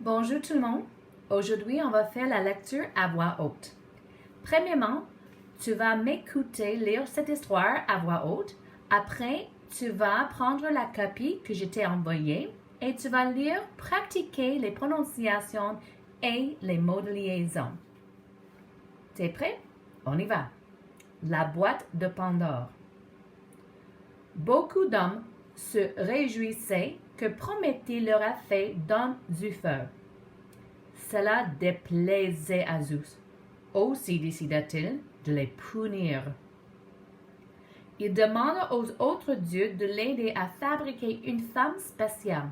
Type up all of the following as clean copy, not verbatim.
Bonjour tout le monde. Aujourd'hui, on va faire la lecture à voix haute. Premièrement, tu vas m'écouter lire cette histoire à voix haute. Après, tu vas prendre la copie que je t'ai envoyée et tu vas lire, pratiquer les prononciations et les mots de liaison. T'es prêt? On y va. La boîte de Pandore. Beaucoup d'hommes se réjouissaient que Prométhée leur a fait don du feu. Cela déplaisait à Zeus. Aussi décida-t-il de les punir. Il demanda aux autres dieux de l'aider à fabriquer une femme spéciale.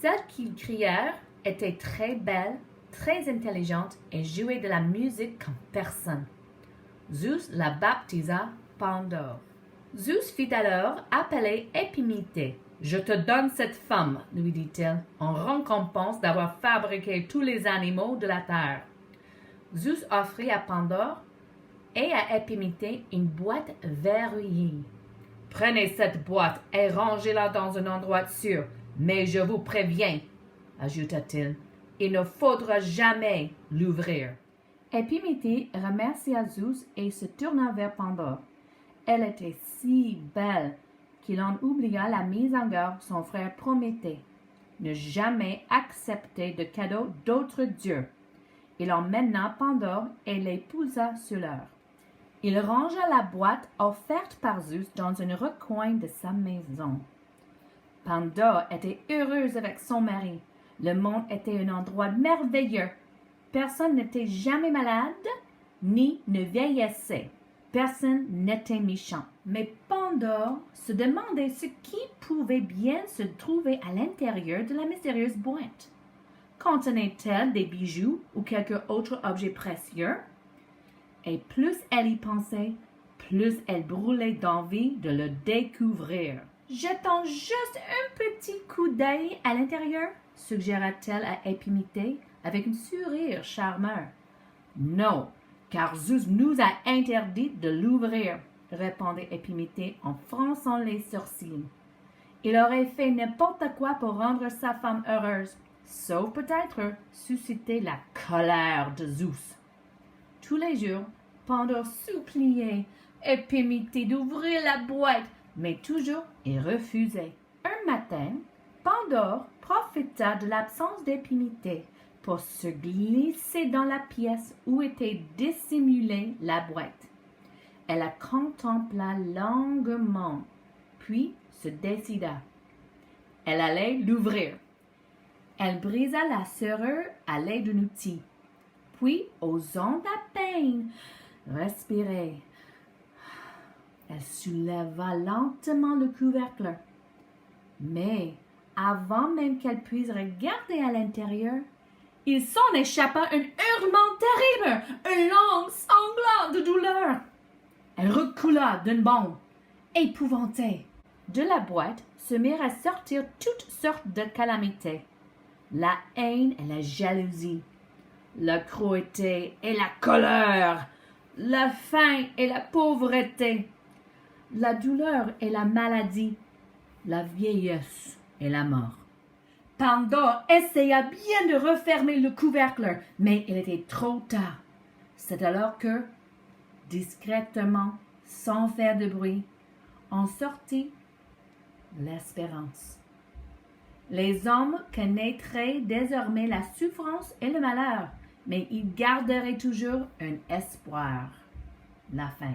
Celle qu'ils crièrent était très belle, très intelligente et jouait de la musique comme personne. Zeus la baptisa Pandore. Zeus fit alors appeler Épiméthée. « Je te donne cette femme, lui dit-il, en récompense d'avoir fabriqué tous les animaux de la terre. » Zeus offrit à Pandore et à Épiméthée une boîte verrouillée. « Prenez cette boîte et rangez-la dans un endroit sûr, mais je vous préviens, ajouta-t-il, il ne faudra jamais l'ouvrir. » Épiméthée remercia Zeus et se tourna vers Pandore. Elle était si belle qu'il en oublia la mise en garde son frère Prométhée. Ne jamais accepter de cadeaux d'autres dieux. Il emmena Pandore et l'épousa sur l'heure. Il rangea la boîte offerte par Zeus dans un recoin de sa maison. Pandore était heureuse avec son mari. Le monde était un endroit merveilleux. Personne n'était jamais malade, ni ne vieillissait. Personne n'était méchant. Mais Pandore se demandait ce qui pouvait bien se trouver à l'intérieur de la mystérieuse boîte. Contenait-elle des bijoux ou quelque autre objet précieux? Et plus elle y pensait, plus elle brûlait d'envie de le découvrir. « Jetons juste un petit coup d'œil à l'intérieur, suggéra-t-elle à Épiméthée avec un sourire charmeur. « Non, car Zeus nous a interdit de l'ouvrir, répondait Épiméthée en fronçant les sourcils. Il aurait fait n'importe quoi pour rendre sa femme heureuse, sauf peut-être susciter la colère de Zeus. Tous les jours, Pandore suppliait Épiméthée d'ouvrir la boîte, mais toujours il refusait. Un matin, Pandore profita de l'absence d'Épiméthée pour se glisser dans la pièce où était dissimulée la boîte. Elle la contempla longuement, puis se décida. Elle allait l'ouvrir. Elle brisa la serrure à l'aide d'un outil, puis, osant à peine respirer, elle souleva lentement le couvercle. Mais, avant même qu'elle puisse regarder à l'intérieur, il s'en échappa un hurlement terrible, un long sanglant de douleur. Elle recula d'un bond, épouvantée. De la boîte se mirent à sortir toutes sortes de calamités. La haine et la jalousie, la cruauté et la colère, la faim et la pauvreté, la douleur et la maladie, la vieillesse et la mort. Pandore essaya bien de refermer le couvercle, mais il était trop tard. C'est alors que, discrètement, sans faire de bruit, en sortit l'espérance. Les hommes connaîtraient désormais la souffrance et le malheur, mais ils garderaient toujours un espoir, la fin.